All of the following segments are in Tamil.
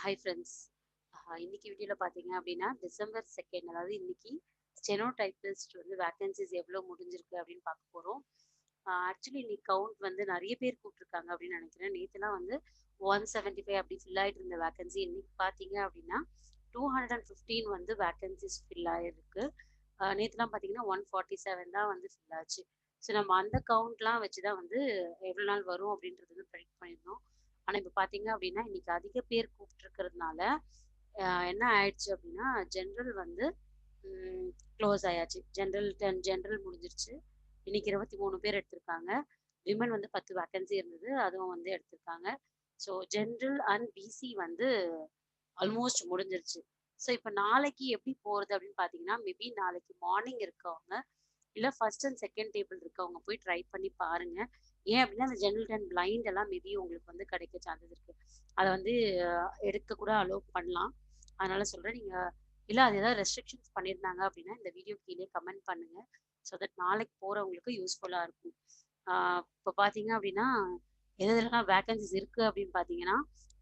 Hi friends. இன்னைக்கு வீடியோவில் பார்த்தீங்க அப்படின்னா டிசம்பர் 2 அதாவது இன்னைக்கு ஸ்டெனோ டைப்பிஸ்ட் வந்து வேகன்சிஸ் எவ்வளோ முடிஞ்சிருக்கு அப்படின்னு பார்க்க போகிறோம். ஆக்சுவலி இன்னைக்கு கவுண்ட் வந்து நிறைய பேர் கூப்பிட்ருக்காங்க அப்படின்னு நினைக்கிறேன். நேற்றுலாம் வந்து 175 அப்படி ஃபில் ஆகிட்டு இருந்த வேகன்சி இன்னைக்கு பார்த்தீங்க அப்படின்னா 215 வந்து வேகன்சிஸ் ஃபில் ஆகிருக்கு. நேற்றுலாம் பார்த்தீங்கன்னா 147 தான் வந்து ஃபில் ஆச்சு. ஸோ நம்ம அந்த கவுண்ட்லாம் வச்சு தான் வந்து எவ்வளோ நாள் வரும் அப்படின்றது வந்து ப்ரெடிக்ட் பண்ணியிருந்தோம். ஆனால் இப்போ பார்த்தீங்க அப்படின்னா இன்னைக்கு அதிக பேர் கூப்பிட்டுருக்கிறதுனால என்ன ஆயிடுச்சு அப்படின்னா ஜென்ரல் வந்து க்ளோஸ் ஆயாச்சு. ஜென்ரல் முடிஞ்சிருச்சு. இன்னைக்கு 23 பேர் எடுத்திருக்காங்க. விமன் வந்து 10 வேக்கன்சி இருந்தது, அதுவும் வந்து எடுத்திருக்காங்க. ஸோ ஜென்ரல் அண்ட் பிசி வந்து ஆல்மோஸ்ட் முடிஞ்சிருச்சு. ஸோ இப்போ நாளைக்கு எப்படி போகிறது அப்படின்னு பார்த்தீங்கன்னா மேபி நாளைக்கு மார்னிங் இருக்கவங்க இல்லை ஃபர்ஸ்ட் அண்ட் செகண்ட் டேபிள் இருக்கவங்க போய் ட்ரை பண்ணி பாருங்க. ஏன் அப்படின்னா அந்த ஜெனரல் அண்ட் பிளைண்ட் எல்லாம் மேபி உங்களுக்கு வந்து கிடைக்க சான்சஸ் இருக்கு. அதை வந்து எடுக்க கூட அலோவ் பண்ணலாம். அதனால சொல்றேன், நீங்க இல்லை அது ஏதாவது ரெஸ்ட்ரிக்ஷன்ஸ் பண்ணியிருந்தாங்க அப்படின்னா இந்த வீடியோ கீழே கமெண்ட் பண்ணுங்க. ஸோ தட் நாளைக்கு போறவங்களுக்கு யூஸ்ஃபுல்லா இருக்கும். இப்போ பார்த்தீங்க அப்படின்னா எதெல்லாம் வேகன்சிஸ் இருக்கு அப்படின்னு பார்த்தீங்கன்னா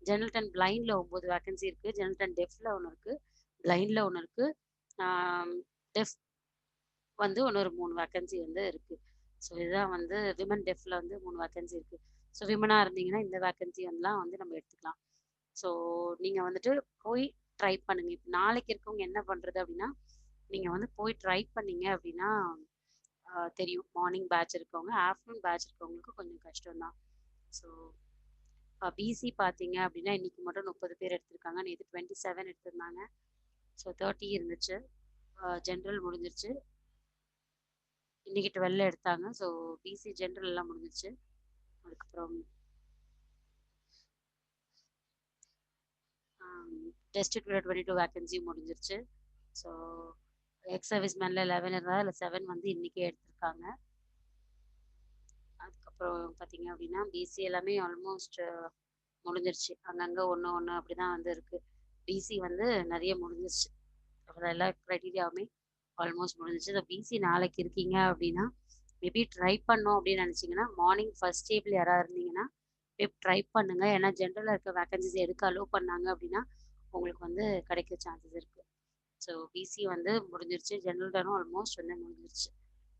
ஜெனரல் அண்ட் பிளைண்ட்ல 9 வேகன்சி இருக்கு. ஜெனரல் அண்ட் டெஃப்ல ஒன்று இருக்கு, பிளைண்ட்ல ஒன்று இருக்கு, டெஃப் வந்து இன்னொரு 3 வேக்கன்சி வந்து இருக்கு. ஸோ இதுதான் வந்து விமன் டெஃப்ல வந்து 3 வேக்கன்சி இருக்கு. ஸோ விமனா இருந்தீங்கன்னா இந்த வேக்கன்சி வந்துலாம் வந்து நம்ம எடுத்துக்கலாம். ஸோ நீங்க வந்துட்டு போய் ட்ரை பண்ணுங்க. இப்போ நாளைக்கு இருக்கவங்க என்ன பண்றது அப்படின்னா நீங்க வந்து போய் ட்ரை பண்ணீங்க அப்படின்னா தெரியும். மார்னிங் பேட்ச் இருக்கவங்க, ஆஃப்டர்நூன் பேட்ச் இருக்கவங்களுக்கு கொஞ்சம் கஷ்டம் தான். ஸோ பிசி பார்த்தீங்க அப்படின்னா இன்னைக்கு மட்டும் 30 பேர் எடுத்திருக்காங்க. நேற்று 27 எடுத்திருந்தாங்க. ஸோ 30 இருந்துச்சு. ஜென்ரல் முடிஞ்சிருச்சு. இன்னைக்கு 12 எடுத்தாங்க. ஸோ பிசி ஜென்ரல் எல்லாம் முடிஞ்சிருச்சு. அதுக்கப்புறம் டெஸ்டட் 22 வேக்கன்சி முடிஞ்சிருச்சு. ஸோ எக்ஸ் சர்வீஸ் மேனில் 11 இருந்தால் அதில் 7 வந்து இன்னைக்கே எடுத்திருக்காங்க. அதுக்கப்புறம் பார்த்தீங்க அப்படின்னா பிசி எல்லாமே ஆல்மோஸ்ட் முடிஞ்சிருச்சு. அங்கங்கே ஒன்று ஒன்று அப்படி தான் வந்து இருக்குது. பிசி வந்து நிறைய முடிஞ்சிருச்சு. அப்புறம் எல்லா க்ரைட்டீரியாவுமே ஆல்மோஸ்ட் முடிஞ்சிச்சு. ஸோ பிசி நாளைக்கு இருக்கீங்க அப்படின்னா மேபி ட்ரை பண்ணோம் அப்படின்னு நினச்சிங்கன்னா மார்னிங் ஃபர்ஸ்ட் டேபிள் யாராவது இருந்தீங்கன்னா ட்ரை பண்ணுங்க. ஏன்னா ஜென்ரலாக இருக்க வேகன்சிஸ் எடுக்க அலோவ் பண்ணாங்க அப்படின்னா உங்களுக்கு வந்து கிடைக்க சான்சஸ் இருக்கு. ஸோ பிசி வந்து முடிஞ்சிருச்சு. ஜென்ரல்டானும் ஆல்மோஸ்ட் வந்து முடிஞ்சிருச்சு.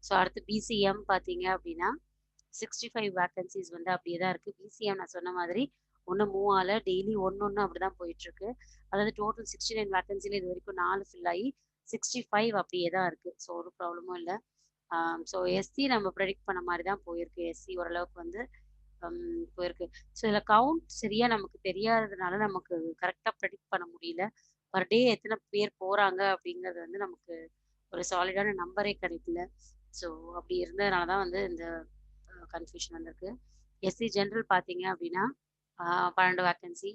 ஸோ அடுத்து பிசிஎம் பார்த்தீங்க அப்படின்னா 65 வேகன்சிஸ் வந்து அப்படியே தான் இருக்குது. பிசிஎம் நான் சொன்ன மாதிரி ஒன்று மூவ் ஆகல, டெய்லி ஒன்று அப்படி தான் போயிட்டுருக்கு. அதாவது டோட்டல் 69 வேகன்சியில் இது வரைக்கும் 4 ஃபில் ஆகி 65 அப்படியே தான் இருக்குது. ஸோ ஒரு ப்ராப்ளமும் இல்லை. ஸோ எஸ்சி நம்ம ப்ரெடிக்ட் பண்ண மாதிரி தான் போயிருக்கு. எஸ்சி ஓரளவுக்கு வந்து போயிருக்கு. ஸோ இதில் கவுண்ட் சரியாக நமக்கு தெரியாததுனால நமக்கு கரெக்டாக ப்ரெடிக்ட் பண்ண முடியல. பர் டே எத்தனை பேர் போகிறாங்க அப்படிங்கிறது வந்து நமக்கு ஒரு சாலிடான நம்பரே கிடைக்கல. ஸோ அப்படி இருந்ததுனால தான் வந்து இந்த கன்ஃபியூஷன் வந்திருக்கு. எஸ்சி ஜென்ரல் பார்த்தீங்க அப்படின்னா 12 வேக்கன்சி,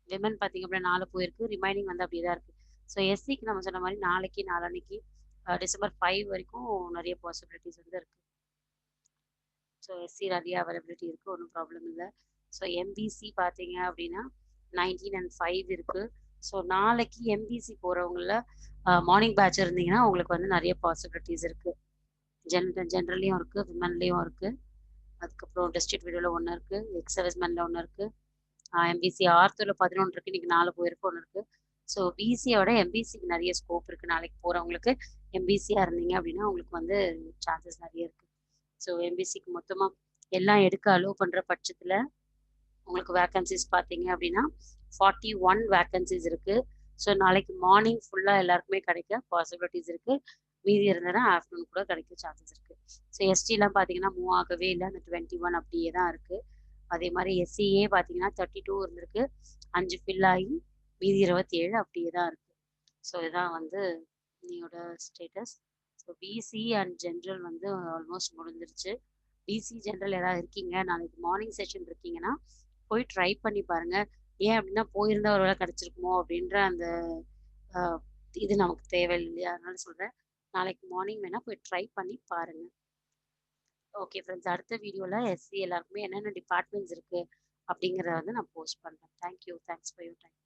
விமன் பார்த்தீங்க அப்படின்னா 4 போயிருக்கு. ரிமைனிங் வந்து அப்படியே தான் இருக்குது. ஸோ எஸ்சிக்கு நம்ம சொன்ன மாதிரி நாளைக்கு நாளான்னைக்கு டிசம்பர் 5 வரைக்கும் நிறைய பாசிபிலிட்டிஸ் வந்து இருக்குது. ஸோ எஸ்சி நிறைய அவைலபிலிட்டி இருக்குது, ஒன்றும் ப்ராப்ளம் இல்லை. ஸோ எம்பிசி பார்த்தீங்க அப்படின்னா 19 and 5 இருக்குது. ஸோ நாளைக்கு எம்பிசி போகிறவங்கள மார்னிங் பேட்ச் இருந்தீங்கன்னா உங்களுக்கு வந்து நிறைய பாசிபிலிட்டிஸ் இருக்குது. ஜென்ரல்லையும் இருக்குது, விமன்லேயும் இருக்குது. அதுக்கப்புறம் டிஸ்ட்ரிக்ட் வீடியோவில் ஒன்று இருக்குது, எக்ஸ் சர்வீஸ்மேனில் ஒன்று இருக்குது, எம்பிசி ஆர்த்தூரில் 11 இருக்குது, இன்றைக்கி 4 போயிருக்கு, ஒன்று இருக்குது. ஸோ பிசியோட எம்பிசிக்கு நிறைய ஸ்கோப் இருக்குது. நாளைக்கு போகிறவங்களுக்கு எம்பிசியாக இருந்தீங்க அப்படின்னா உங்களுக்கு வந்து சான்சஸ் நிறைய இருக்குது. ஸோ எம்பிசிக்கு மொத்தமாக எல்லாம் எடுக்க அலோவ் பண்ணுற பட்சத்தில் உங்களுக்கு வேக்கன்சிஸ் பார்த்தீங்க அப்படின்னா 41 வேக்கன்சிஸ் இருக்குது. ஸோ நாளைக்கு மார்னிங் ஃபுல்லாக எல்லாருக்குமே கிடைக்க பாசிபிலிட்டிஸ் இருக்குது. மீதி இருந்ததுன்னா ஆஃப்டர்நூன் கூட கிடைக்க சான்சஸ் இருக்குது. ஸோ எஸ்டிலாம் பார்த்தீங்கன்னா மூவ் ஆகவே இல்லை, அந்த 21 அப்படியே தான் இருக்குது. அதே மாதிரி எஸ்சிஏ பார்த்தீங்கன்னா 32 இருந்திருக்கு, 5 ஃபில் ஆகி மீதி 27 அப்படியே தான் இருக்குது. ஸோ இதுதான் வந்து நீயோட status. So PC and general வந்து ஆல்மோஸ்ட் முடிஞ்சிருச்சு. பிசி ஜென்ரல் யாராவது இருக்கீங்க, நாளைக்கு மார்னிங் செஷன் இருக்கீங்கன்னா போய் ட்ரை பண்ணி பாருங்க. ஏன் அப்படின்னா போயிருந்தா ஒரு வேளை கிடைச்சிருக்குமோ அப்படின்ற அந்த இது நமக்கு தேவையில்லை இல்லையா? அதனால சொல்கிறேன், நாளைக்கு மார்னிங் வேணால் போய் ட்ரை பண்ணி பாருங்கள். ஓகே ஃப்ரெண்ட்ஸ், அடுத்த வீடியோவில் எஸ்சி எல்லாருக்குமே என்னென்ன டிபார்ட்மெண்ட்ஸ் இருக்குது அப்படிங்கிறத வந்து நான் போஸ்ட் பண்ணுறேன். Thank you, thanks for your time.